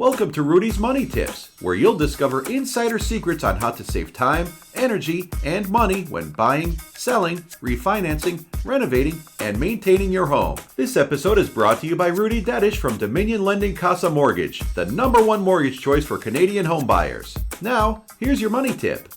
Welcome to Rudy's Money Tips, where you'll discover insider secrets on how to save time, energy, and money when buying, selling, refinancing, renovating, and maintaining your home. This episode is brought to you by Rudy Dedish from Dominion Lending Casa Mortgage, the #1 mortgage choice for Canadian home buyers. Now, here's your money tip.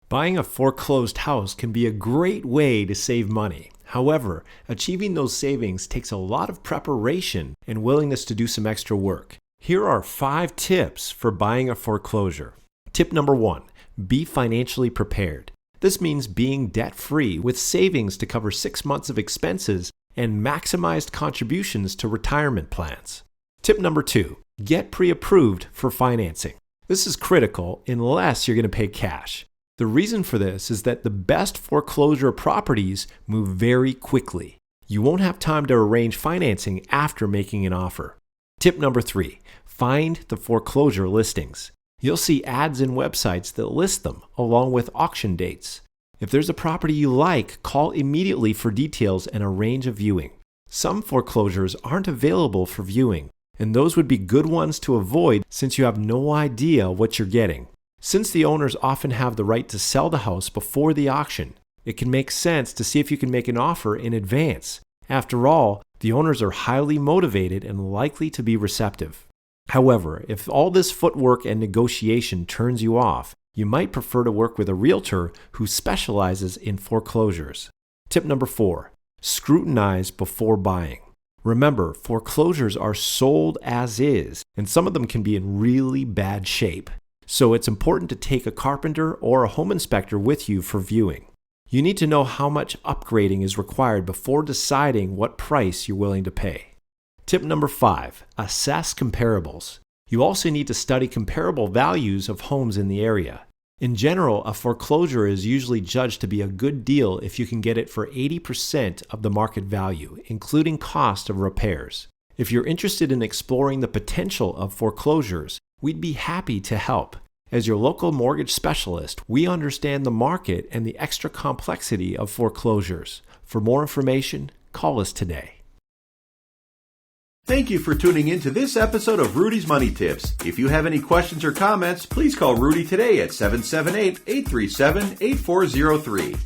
Buying a foreclosed house can be a great way to save money. However, achieving those savings takes a lot of preparation and willingness to do some extra work. Here are 5 tips for buying a foreclosure. Tip number 1, be financially prepared. This means being debt-free with savings to cover 6 months of expenses and maximized contributions to retirement plans. Tip number 2, get pre-approved for financing. This is critical unless you're going to pay cash. The reason for this is that the best foreclosure properties move very quickly. You won't have time to arrange financing after making an offer. Tip number 3, find the foreclosure listings. You'll see ads in websites that list them along with auction dates. If there's a property you like, call immediately for details and arrange a viewing. Some foreclosures aren't available for viewing, and those would be good ones to avoid since you have no idea what you're getting. Since the owners often have the right to sell the house before the auction, it can make sense to see if you can make an offer in advance. After all, the owners are highly motivated and likely to be receptive. However, if all this footwork and negotiation turns you off, you might prefer to work with a realtor who specializes in foreclosures. Tip number 4, scrutinize before buying. Remember, foreclosures are sold as is, and some of them can be in really bad shape. So it's important to take a carpenter or a home inspector with you for viewing. You need to know how much upgrading is required before deciding what price you're willing to pay. Tip number 5, assess comparables. You also need to study comparable values of homes in the area. In general, a foreclosure is usually judged to be a good deal if you can get it for 80% of the market value, including cost of repairs. If you're interested in exploring the potential of foreclosures, we'd be happy to help. As your local mortgage specialist, we understand the market and the extra complexity of foreclosures. For more information, call us today. Thank you for tuning in to this episode of Rudy's Money Tips. If you have any questions or comments, please call Rudy today at 778-837-8403.